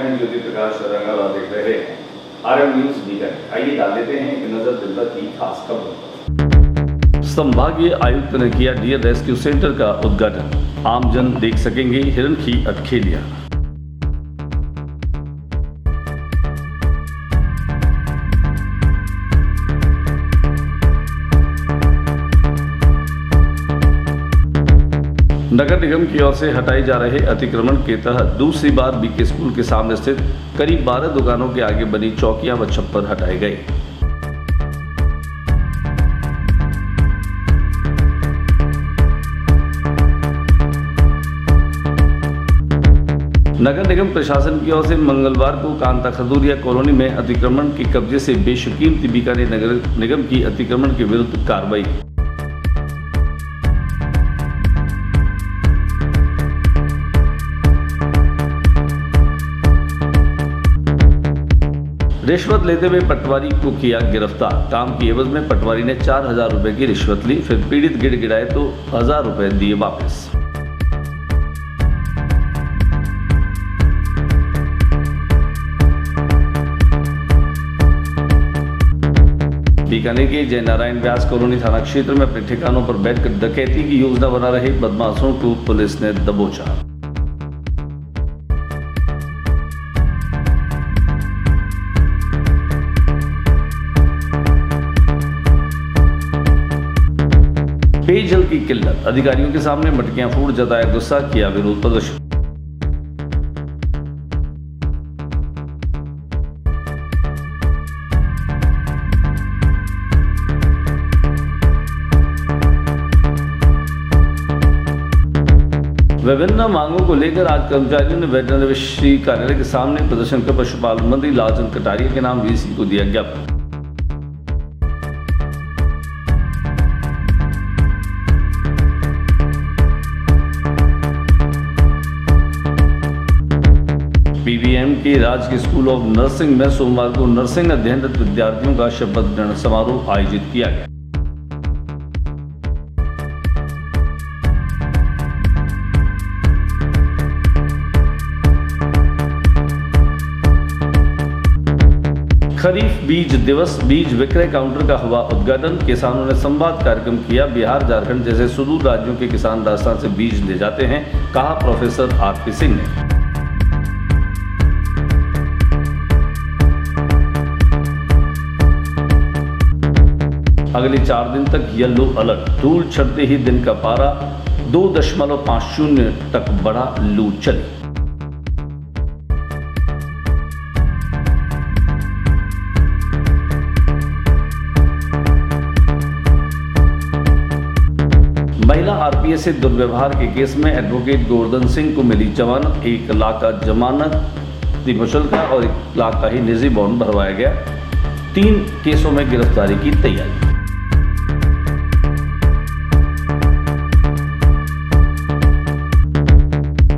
मैं ज्योति प्रकाश रंगाल आप देख रहे हैं RM न्यूज बीकानेर। आइए डाल लेते हैं एक नजर दिन भर की खास खबरों पर। संभागीय आयुक्त ने किया डियर रेस्क्यू सेंटर का उद्घाटन। आमजन देख सकेंगे हिरण की अटखेलियां। नगर निगम की ओर से हटाए जा रहे अतिक्रमण के तहत दूसरी बार बीके स्कूल के सामने स्थित करीब 12 दुकानों के आगे बनी चौकियां व छप्पर हटाए गए। नगर निगम प्रशासन की ओर से मंगलवार को कांता खजूरिया कॉलोनी में अतिक्रमण के कब्जे से बेशकीमती बीकानेर नगर निगम की अतिक्रमण के विरुद्ध कार्रवाई। रिश्वत लेते हुए पटवारी को किया गिरफ्तार। काम की एवज में पटवारी ने 4000 रुपए की रिश्वत ली, फिर पीड़ित गिड़गिड़ाए तो 1000 रुपए दिए वापस। बीकानेर के जय नारायण व्यास कॉलोनी थाना क्षेत्र में अपने ठिकानों पर बैठकर डकैती की योजना बना रहे बदमाशों को पुलिस ने दबोचा। पेयजल की किल्लत, अधिकारियों के सामने मटकियां फोड़ जताया गुस्सा, किया विरोध प्रदर्शन। विभिन्न मांगों को लेकर आज कर्मचारियों ने वेटनरी कार्यालय के सामने प्रदर्शन कर पशुपालन मंत्री लालचंद कटारिया के नाम वीसी को दिया ज्ञापन। पीवीएम के राजकीय स्कूल ऑफ नर्सिंग में सोमवार को नर्सिंग अध्ययनरत विद्यार्थियों का शपथ ग्रहण समारोह आयोजित किया गया। खरीफ बीज दिवस बीज विक्रय काउंटर का हुआ उद्घाटन। किसानों ने संवाद कार्यक्रम किया। बिहार झारखंड जैसे सुदूर राज्यों के किसान राजस्थान से बीज ले जाते हैं, कहा प्रोफेसर आरपी सिंह ने। अगले 4 दिन तक येलो अलर्ट। धूल चढ़ते ही दिन का पारा 2.50 तक बढ़ा, लू चली। महिला आरपीएस से दुर्व्यवहार के केस में एडवोकेट गोवर्धन सिंह को मिली जमानत। 1 लाख का जमानत मुचलका और 1 लाख का ही निजी बॉन्ड भरवाया गया। 3 केसों में गिरफ्तारी की तैयारी।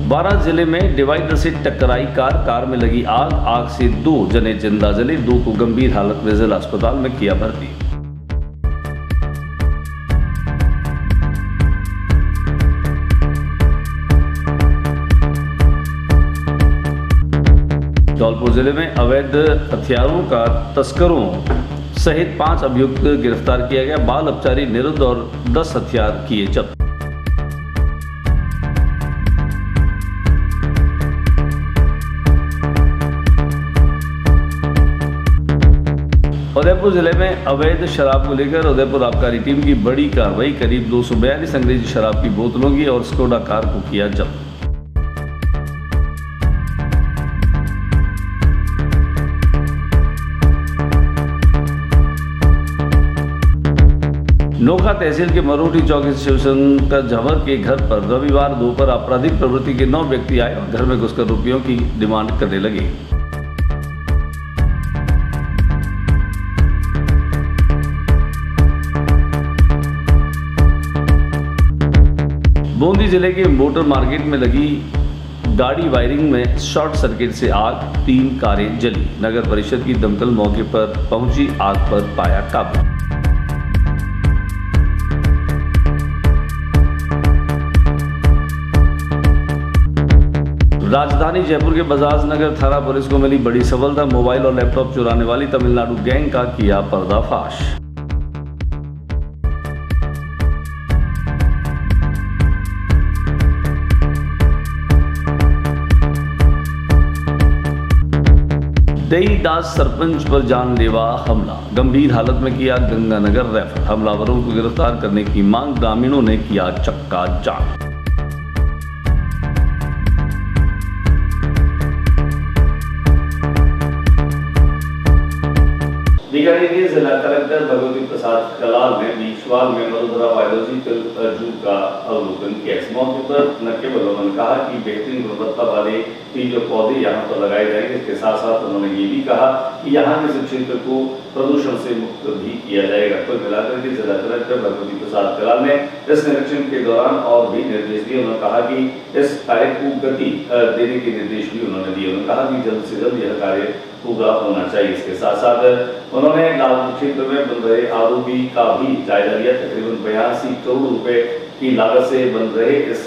बारां जिले में डिवाइडर से टकराई कार में लगी आग से 2 जने जिंदा जले, 2 को गंभीर हालत में जिला अस्पताल में किया भर्ती। धौलपुर जिले में अवैध हथियारों का तस्करों सहित 5 अभियुक्त गिरफ्तार किया गया। बाल अपचारी निरुद्ध और 10 हथियार किए जब्त। उदयपुर जिले में अवैध शराब को लेकर उदयपुर आबकारी टीम की बड़ी कार्रवाई। करीब 242 अंग्रेजी शराब की बोतलों की और स्कोडा कार को किया जब्त। नोखा तहसील के मरोटी चौक स्थित शिवशंकर झंवर के घर पर रविवार दोपहर आपराधिक प्रवृत्ति के 9 व्यक्ति आए और घर में घुसकर रुपयों की डिमांड करने लगे। बूंदी जिले के मोटर मार्केट में लगी गाड़ी वायरिंग में शॉर्ट सर्किट से आग, 3 कारें जली। नगर परिषद की दमकल मौके पर पहुंची, आग पर पाया काबू। राजधानी जयपुर के बजाज नगर थाना पुलिस को मिली बड़ी सफलता। मोबाइल और लैपटॉप चुराने वाली तमिलनाडु गैंग का किया पर्दाफाश। देईदास सरपंच पर जानलेवा हमला, गंभीर हालत में किया गंगानगर रेफर। हमलावरों को गिरफ्तार करने की मांग, ग्रामीणों ने किया चक्का जाम। बीकानेर के जिला कलेक्टर भगवती प्रसाद कलाल ने बीचवाल में मरुधरा बायोलॉजिकल जू का अवलोकन किया। इस मौके पर न केवल उन्होंने कहा कि बेहतरीन गुणवत्ता वाले जो पौधे यहाँ पर लगाए जाएंगे, इसके साथ साथ उन्होंने ये भी कहा कि यहाँ के इस क्षेत्र को प्रदूषण से मुक्त भी किया जाएगा। कुल मिलाकर के जिला कलेक्टर भगवती प्रसाद कलाल ने इस निरीक्षण के दौरान और भी निर्देश दिए। उन्होंने कहा कि इस कार्य को गति देने के निर्देश भी उन्होंने दिए। उन्होंने कहा कि जल्द से जल्द यह कार्य पूरा होना चाहिए। इसके साथ साथ उन्होंने लालपुर क्षेत्र में बन रहे आरओबी का भी जायजा लिया। तकरीबन 82 करोड़ रुपए की लागत से बन रहे इस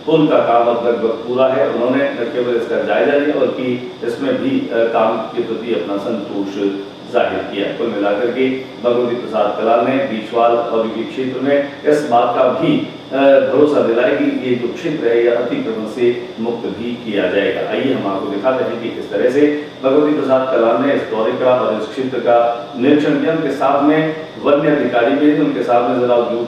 पुल का काम अब लगभग पूरा है। उन्होंने न केवल इसका जायजा लिया बल्कि इसमें भी काम के प्रति अपना संतोष जाहिर किया। कुल मिलाकर के भगवती प्रसाद कलाल ने बीचवाल औद्योगिक क्षेत्र में इस बात का भी भरोसा दिलाया कि ये जो क्षेत्र है यह अतिक्रमण से मुक्त भी किया जाएगा। आइए हम आपको दिखाते हैं कि किस तरह से भगवती प्रसाद कलाल ने इस दौरे का और इस क्षेत्र का निरीक्षण किया। उनके साथ में वन्य अधिकारी भी, उनके साथ में जिला उद्योग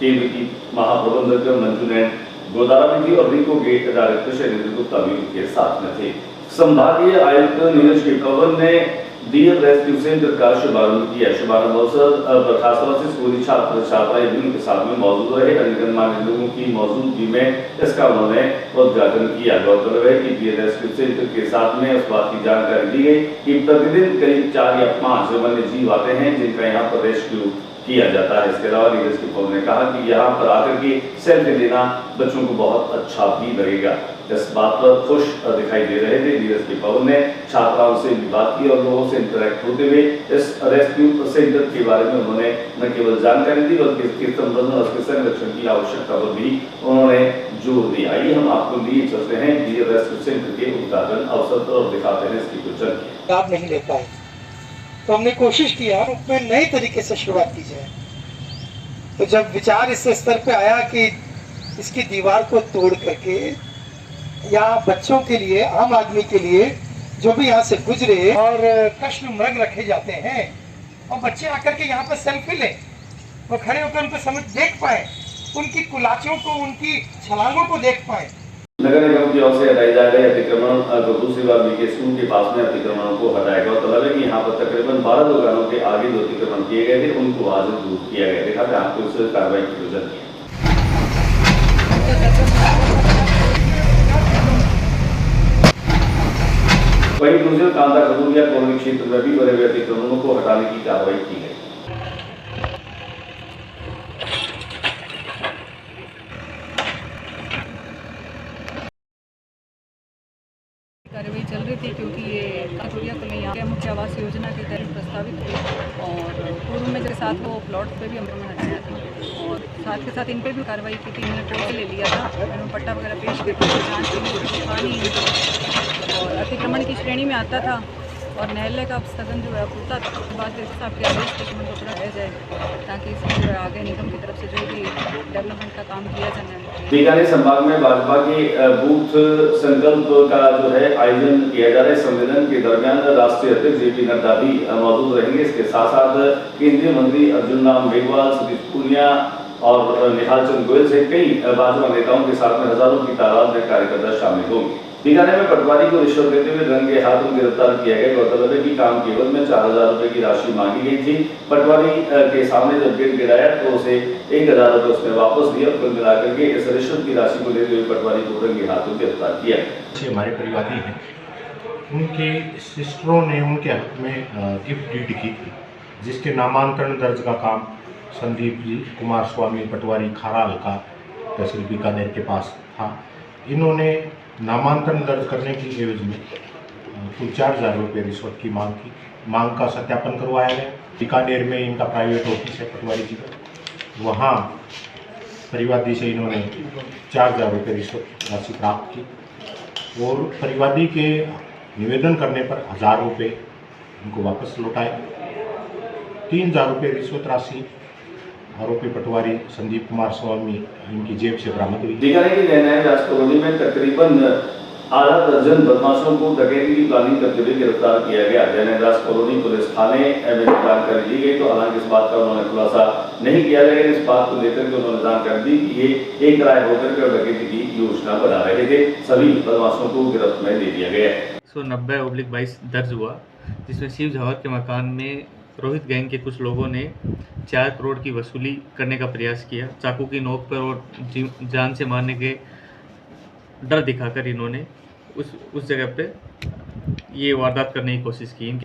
केंद्र की महाप्रबंधक मंजू नैन गोदारा भी थी और रिको गेट डायरेक्टर शैलेंद्र गुप्ता भी उनके साथ में थे। संभागीय आयुक्त नीरज के पवन ने डियर रेस्क्यू सेंटर का शुभारंभ किया। शुभारंभ अवसर खास तौर से स्कूली छात्र छात्राएं भी उनके साथ में मौजूद रहे। अन्य गणमान्य लोगों की मौजूदगी में इसका उन्होंने उद्घाटन किया। गौरतलब है कि डियर रेस्क्यू सेंटर के साथ में उस बात की जानकारी दी गई कि प्रतिदिन करीब 4 या 5 वन्य जीव आते हैं जिनका यहाँ पर रेस्क्यू किया जाता है। इसके अलावा नीरज के पवन ने कहा कि यहाँ पर आकर के सेल्फी लेना बच्चों को बहुत अच्छा भी लगेगा। इस बात पर खुश दिखाई दे रहे थे नीरज के पवन ने। छात्राओं से भी बात की और लोगों से इंटरेक्ट होते हुए इस रेस्क्यू सेंटर के बारे में उन्होंने न केवल जानकारी दी बल्कि इसके संवर्धन और इसके संरक्षण की आवश्यकता पर भी उन्होंने जोर दिया। आइए हम आपको लिए चलते हैं डियर रेस्क्यू सेंटर के उद्घाटन अवसर पर और दिखाते हैं इसकी कुछ झलकियां। लाभ नहीं लेता है तो हमने कोशिश किया उसमें नए तरीके से शुरुआत की जाए। तो जब विचार इस स्तर पे आया कि इसकी दीवार को तोड़ करके या बच्चों के लिए, आम आदमी के लिए जो भी यहाँ से गुजरे और कृष्ण मृग रखे जाते हैं और बच्चे आकर के यहाँ पर सेल्फी लें, वो खड़े होकर उनको समझ देख पाए, उनकी कुलाचों को, उनकी छलांगों को देख पाए। नगर निगम की ओर से हटाए जा रहे अतिक्रमण को दूसरी बार बीके स्कूल के पास में अतिक्रमणों को हटाया गया। तलब है कि यहाँ पर तकरीबन 12 दुकानों के आगे जो अतिक्रमण किए गए थे उनको आज दूर किया गया। देखा था आपको इस कार्रवाई की गुजर की। वहीं दूसरे कांदा खजूरिया कॉलोनी क्षेत्र में भी बने हुए अतिक्रमणों को हटाने की कार्रवाई की गई। कार्रवाई चल रही थी क्योंकि ये खजूरिया कॉलोनी यहाँ के मुख्य आवास योजना के तहत प्रस्तावित थी और पूर्व में के साथ वो प्लॉट पे भी अमृत हटाया था और साथ के साथ इन पे भी कार्रवाई की थी। इन्होंने कोर्ट ले लिया था, उन्होंने पट्टा वगैरह पेश करके जाँच के लिए पानी और अतिक्रमण की श्रेणी में आता था और न्यायालय का स्थगन जो है होता था। उसके बाद साहब के आदेश पे को पूरा रह जाए ताकि इसमें जो है आगे निगम की तरफ से जो भी डेवलपमेंट का काम किया जाए। बीकानेर संभाग में भाजपा के बूथ संकल्प का जो है आयोजन किया जा रहा है। सम्मेलन के दरमियान राष्ट्रीय अध्यक्ष जेपी नड्डा भी मौजूद रहेंगे। इसके साथ साथ केंद्रीय मंत्री अर्जुन राम मेघवाल, सतीश पूनिया और निहाल चंद गोयल से कई भाजपा नेताओं के साथ में हजारों की तादाद में कार्यकर्ता शामिल होंगे। बीकानेर में पटवारी को रिश्वत देते हुए रंगे हाथों गिरफ्तार किया गया। गौरतलब है कि काम के एवज में 4000 रुपए की राशि मांगी गई थी। पटवारी के सामने जब गेट गिराया तो उसे 1000 रुपए उसने वापस दिया। कुल मिलाकर के इस रिश्वत की राशि को लेते हुए पटवारी को रंगे हाथों गिरफ्तार किया। हमारे परिवादी हैं, उनके सिस्टरों ने उनके हक में गिफ्ट डीड की थी जिसके नामांतरण दर्ज का काम संदीप जी कुमार स्वामी पटवारी खाराल का तहसील बीकानेर के पास था। इन्होंने नामांतरण दर्ज करने की एवज में कुल 4000 रुपये रिश्वत की मांग का सत्यापन करवाया गया। बीकानेर में इनका प्राइवेट ऑफिस है पटवारी जी का, वहाँ परिवादी से इन्होंने 4000 रुपये रिश्वत राशि प्राप्त की और परिवादी के निवेदन करने पर 1000 रुपये उनको वापस लौटाए। 3000 रुपये रिश्वत राशि आरोपी पटवारी संदीप कुमार स्वामी इनकी जेब से बरामद हुई। बीकानेर की नैनाराज कॉलोनी में तकरीबन आधा दर्जन बदमाशों को डकैती की प्लानिंग करते हुए गिरफ्तार किया गया। नैनाराज कॉलोनी पुलिस थाने में जानकारी दी गई तो हालांकि इस बात का उन्होंने खुलासा नहीं किया, लेकिन इस बात को लेकर के उन्होंने जानकारी दी कि ये एक राय होकर के डकैती की योजना बना रहे थे। सभी बदमाशों को गिरफ्त में ले लिया गया। 190/22 दर्ज हुआ, जिसमें शिव जवाहर के मकान में रोहित गैंग के कुछ लोगों ने 4 करोड़ की वसूली करने का प्रयास किया। चाकू की नोक पर और जान से मारने के डर दिखाकर इन्होंने उस जगह पे ये वारदात करने की कोशिश की।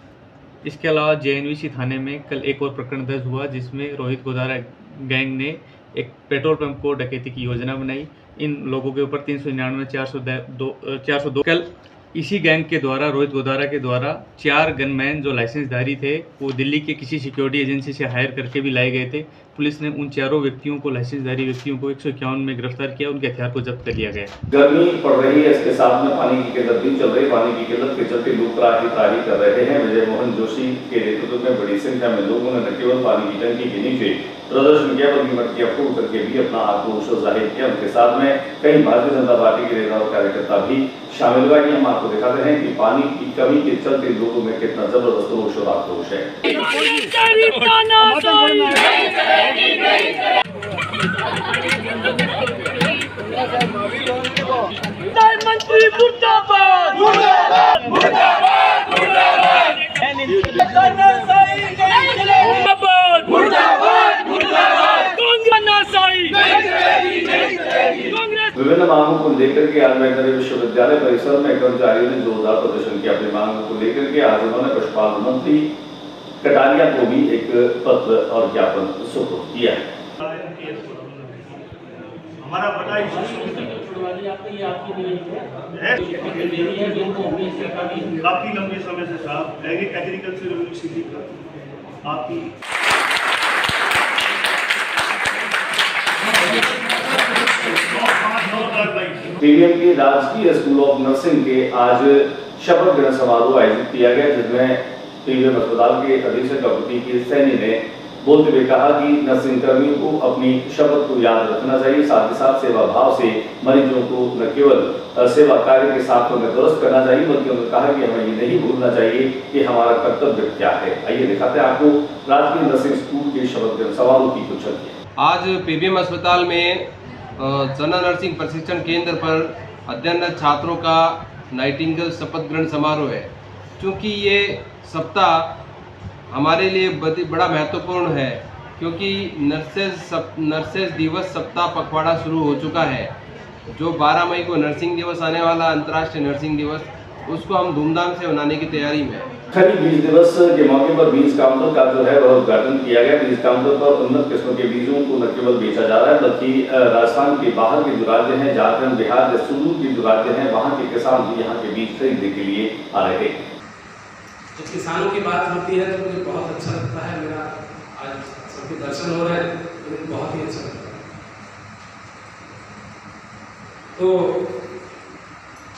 इसके अलावा JNVC थाने में कल एक और प्रकरण दर्ज हुआ, जिसमें रोहित गोदारा गैंग ने एक पेट्रोल पंप को डकैती की योजना बनाई। इन लोगों के ऊपर 399/402 कल इसी गैंग के द्वारा रोहित गोदारा के द्वारा 4 गनमैन जो लाइसेंसधारी थे वो दिल्ली के किसी सिक्योरिटी एजेंसी से हायर करके भी लाए गए थे। पुलिस ने उन चारों व्यक्तियों को लाइसेंसधारी व्यक्तियों को 151 में गिरफ्तार किया, उनके हथियार को जब्त कर लिया गया। गर्मी पड़ रही है, इसके साथ में पानी की किल्लत भी चल रही। पानी की किल्लत के चलते लोग त्राही कर रहे हैं। विजय मोहन जोशी के नेतृत्व में बड़ी संख्या में लोगों ने न केवल पानी की टंकी के नीचे प्रदर्शन किया बल्कि मटकियां फोड़ करके भी अपना आक्रोश जाहिर किया। उनके साथ में कई भारतीय जनता पार्टी के नेता और कार्यकर्ता भी शामिल हुए। हम आपको दिखाते हैं कि पानी की कमी के चलते लोगों में कितना जबरदस्त रोष और आक्रोश है। मंत्री मुर्दाबाद मुर्दाबाद मुर्दाबाद मुर्दाबाद विभिन्न मांगों को लेकर के आज वेटनरी विश्वविद्यालय परिसर में कर्मचारियों ने जोरदार प्रदर्शन किया। अपनी मांगों को लेकर के आज उन्होंने पशुपालन मंत्री कटारिया को भी एक पत्र और ज्ञापन सुपुर्द किया। हमारा बड़ा काफी लंबे समय से साहब एग्रीकल्चर यूनिवर्सिटी का आपकी पीवीएम के राजकीय स्कूल ऑफ नर्सिंग के आज शपथ ग्रहण समारोह आयोजित किया गया, जिसमें पीवीएम अस्पताल के अधीक्षक डॉक्टर के सैनी ने बोलते हुए कहा कि नर्सिंग कर्मियों को अपनी शपथ को याद रखना चाहिए, साथ ही साथ सेवा भाव से मरीजों को न केवल सेवा कार्य के साथ उन्हें दुरुस्त करना चाहिए, बल्कि उन्होंने कहा कि हमें ये नहीं भूलना चाहिए कि हमारा कर्तव्य क्या है। आइए दिखाते हैं आपको राजकीय नर्सिंग स्कूल के शपथ ग्रहण समारोह की कुछ झलकियां। आज पीवीएम अस्पताल में जनरल नर्सिंग प्रशिक्षण केंद्र पर अध्ययनरत छात्रों का नाइटिंगेल शपथ ग्रहण समारोह है। क्योंकि ये सप्ताह हमारे लिए बड़ा महत्वपूर्ण है, क्योंकि नर्सेज दिवस सप्ताह पखवाड़ा शुरू हो चुका है। जो 12 मई को नर्सिंग दिवस आने वाला अंतर्राष्ट्रीय नर्सिंग दिवस, उसको हम धूमधाम से मनाने की तैयारी में। खरीफ बीज दिवस के मौके पर बीज काउंटर का जो है वह उद्घाटन किया गया। बीज काउंटर पर उन्नत किस्म के बीजों को न केवल बेचा जा रहा है, बल्कि राजस्थान के बाहर के जो राज्य हैं, झारखंड, बिहार के सुदूर के जो राज्य हैं, वहाँ के किसान भी यहाँ के बीज खरीदने के लिए आ रहे हैं। जब किसानों की बात होती है तो मुझे बहुत अच्छा लगता है। मेरा आज सबके दर्शन हो रहे हैं तो मुझे बहुत ही अच्छा लगता है। तो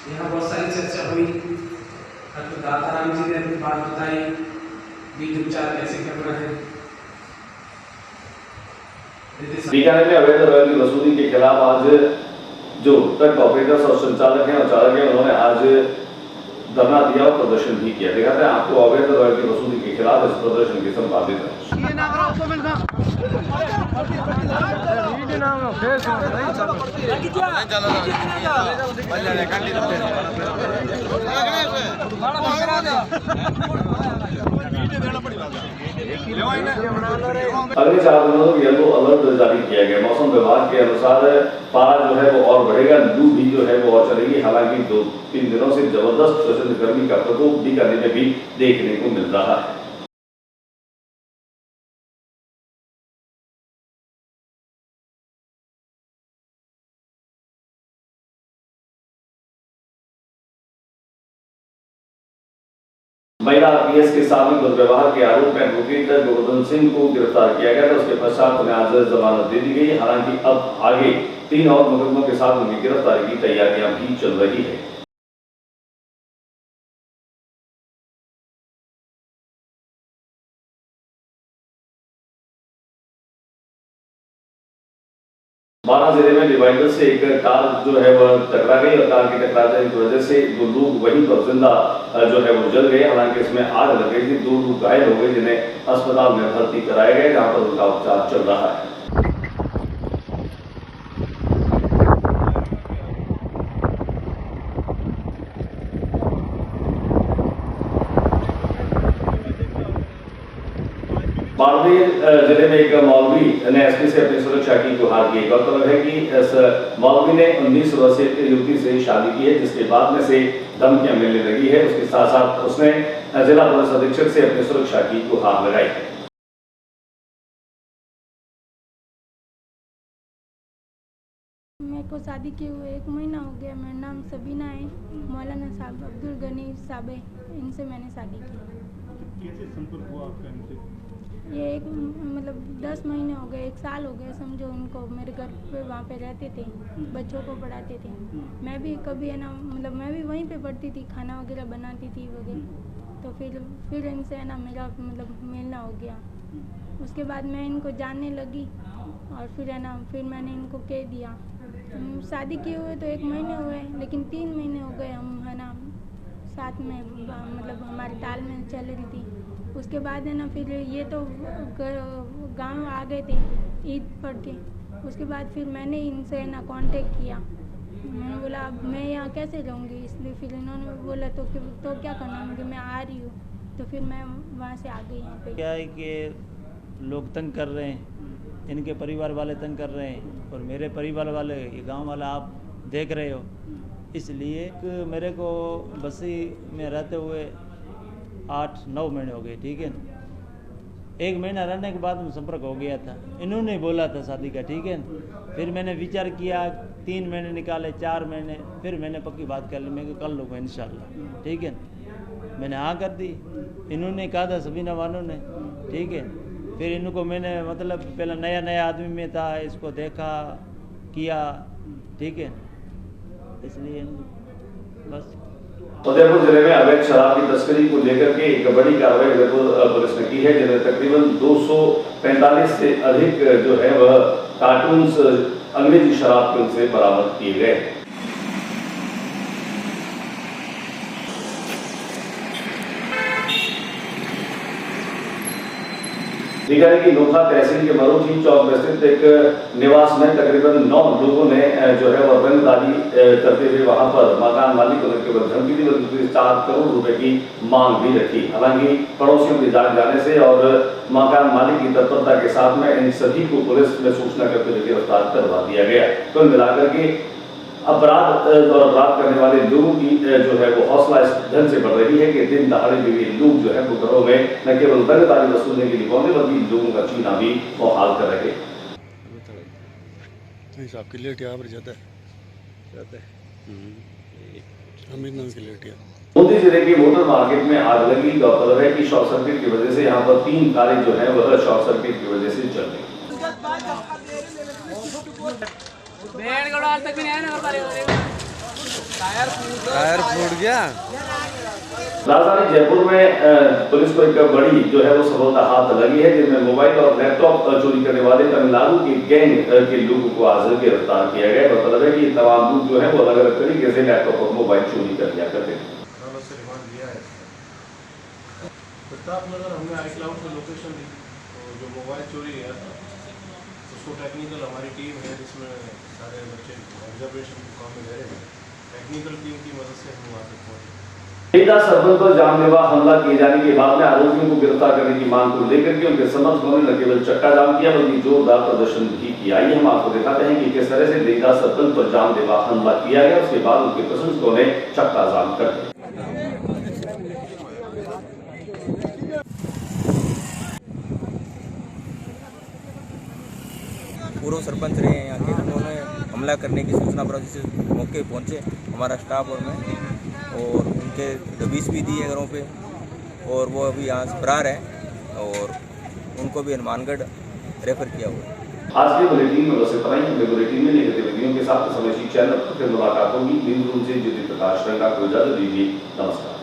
यहाँ बहुत सारी चर्चा हुई। डॉक्टर दाताराम जी ने अपनी बात बताई, बीज उपचार कैसे करना है। बीकानेर में अवैध रॉयल्टी वसूली के खिलाफ आज जो ट्रक ऑपरेटर्स और संचालक हैं और चालक हैं, उन्होंने आज धरना दिया और प्रदर्शन भी किया। दिखाते हैं आपको अवैध रॉयल्टी वसूली के खिलाफ इस प्रदर्शन की संपादित है। अगले 4 दिनों तक येलो अलर्ट जारी किया गया। मौसम विभाग के अनुसार पारा जो है वो और बढ़ेगा, लू भी जो है वो और चलेगी। हालांकि 2-3 दिनों से जबरदस्त प्रचंड गर्मी का प्रकोप बीकानेर में भी देखने को मिल रहा है। महिला आरपीएस के सामने दुर्व्यवहार के आरोप में एडवोकेट गोवर्धन सिंह को गिरफ्तार किया गया था। उसके पश्चात उन्हें आज जमानत दे दी गई। हालांकि अब आगे 3 और मुकदमों के साथ उनकी गिरफ्तारी की तैयारियां भी चल रही है। बारां जिले में डिवाइडर से एक कार जो है वह टकरा गई और कार की टकराने की वजह से 2 लोग वहीं पर जिंदा जो है वो जल गए। हालांकि इसमें आग लग गई थी, 2 लोग घायल हो गए जिन्हें अस्पताल में भर्ती कराया गया, जहां पर उनका उपचार चल रहा है। बाड़मेर जिले में एक मौलवी ने एसपी से अपनी सुरक्षा की गुहार की। गौरतलब है कि इस मौलवी ने 19 वर्षीय युवती से शादी की है, जिसके बाद में से धमकियां मिलने लगी है। उसके साथ साथ उसने जिला पुलिस अधीक्षक से अपनी सुरक्षा की गुहार लगाई। मेरे को शादी किए हुए 1 महीना हो गया। मेरा नाम सबीना है। मौलाना साहब अब्दुल गनी साहब है, इनसे मैंने शादी की। कैसे संपर्क हुआ आपका इनसे? ये एक मतलब 10 महीने हो गए, 1 साल हो गया समझो उनको। मेरे घर पे वहाँ पे रहते थे, बच्चों को पढ़ाते थे। मैं भी कभी है ना, मतलब मैं भी वहीं पे पढ़ती थी, खाना वगैरह बनाती थी वगैरह। तो फिर इनसे है ना मेरा मतलब मिलना हो गया। उसके बाद मैं इनको जानने लगी और फिर है ना फिर मैंने इनको कह दिया। शादी किए हुए तो 1 महीने हुए, लेकिन 3 महीने हो गए हम है ना साथ में, मतलब हमारी तालमेल चल रही थी। उसके बाद है ना फिर ये तो गांव आ गए थे ईद पढ़ के। उसके बाद फिर मैंने इनसे है ना कांटेक्ट किया। मैंने बोला अब मैं यहाँ कैसे रहूँगी, इसलिए फिर इन्होंने बोला तो क्या करना, मुझे मैं आ रही हूँ। तो फिर मैं वहाँ से आ गई यहाँ पे। क्या है कि लोग तंग कर रहे हैं, इनके परिवार वाले तंग कर रहे हैं और मेरे परिवार वाले, ये गांव वाला आप देख रहे हो। इसलिए मेरे को बस्ती में रहते हुए 8-9 महीने हो गए, ठीक है। 1 महीना रहने के बाद में संपर्क हो गया था। इन्होंने बोला था शादी का, ठीक है। फिर मैंने विचार किया, 3 महीने निकाले, 4 महीने, फिर मैंने पक्की बात कर ली, मैं कर लूँगा इंशाल्लाह, ठीक है। मैंने हाँ कर दी। इन्होंने कहा था सबीना वालों ने, ठीक है। फिर इनको मैंने मतलब पहले नया आदमी में था, इसको देखा किया, ठीक है। इसलिए बस। उदयपुर जिले में अवैध शराब की तस्करी को लेकर के एक बड़ी कार्रवाई उदयपुर पुलिस ने की है, जिसमें तकरीबन 245 से अधिक जो है वह कार्टून्स अंग्रेजी शराब के उनसे बरामद किए गए। दिगारी की नोखा तहसील के मरोठी चौक में स्थित एक निवास में तकरीबन 9 लोगों ने जो है वह रंगदारी करते हुए वहां पर मकान मालिक को न केवल धमकी दी बल्कि 4 करोड़ रुपए की मांग भी रखी। हालांकि पड़ोसियों के जाग जाने से और मकान मालिक की तत्परता के साथ में इन सभी को पुलिस में सूचना करते हुए गिरफ्तार करवा दिया गया। कुल मिलाकर के अपराध और अपराध करने वाले लोगों की जो है वो हौसला इस ढंग से बढ़ रही है कि दिन दहाड़े भी लोग जो है वो घरों में न केवल रंगदारी वसूलने के लिए पहुंचे बल्कि लोगों का जीना भी मुहाल कर रहे। आपकी लेट यहाँ पर जाता है बूंदी जिले के मोटर मार्केट में आग लगी। गौरतलब है कि शॉर्ट सर्किट की वजह से यहाँ पर 3 कारें जो है वह शॉर्ट सर्किट की वजह से जल गई। टायर फूट गया। राजधानी जयपुर में पुलिस को एक बड़ी जो है वो सफलता हाथ लगी है, जिसमें मोबाइल और लैपटॉप चोरी करने वाले तमिलनाडु के गैंग के लोगों को आज गिरफ्तार किया गया। मतलब है कि तमाम लोग जो है वो अलग अलग तरीके से लैपटॉप और मोबाइल चोरी कर लिया करते थे। प्रतापनगर हमने iCloud को लोकेशन दी, तो जो मोबाइल चोरी गया था उसको टेक्निकल हमारी टीम है जिसमें सारे बच्चे ऑब्जर्वेशन के काम में रह रहे हैं। टेक्निकल टीम की मदद से हम वहाँ तक पहुँचे। देवदास सरपंच पर जानलेवा हमला किए जाने के बाद में आरोपियों को गिरफ्तार करने की मांग को लेकर के उनके समर्थकों ने न केवल चक्का जाम किया बल्कि जोरदार प्रदर्शन भी किया। आइए हम आपको दिखाते हैं कि किस तरह से देवदास सरपंच पर जानलेवा हमला किया गया। उसके बाद उनके प्रशंसकों ने चक्का जाम कर दिया। पूर्व सरपंच रहे हैं यहाँ के, उन्होंने हमला करने की सूचना पर जिस मौके पहुँचे हमारा स्टाफ और मैं, और उनके दबीश भी दी है घरों पे, और वो अभी यहाँ से फरार है और उनको भी हनुमानगढ़ रेफर किया हुआ है। आज के बुलेटिन में बस इतना ही। अगले बुलेटिन में नई गतिविधियों के साथ समय चैनल पर फिर मुलाकात होगी। दिन से ज्योति प्रकाश रंगा को इजाजत दीजिए। नमस्कार।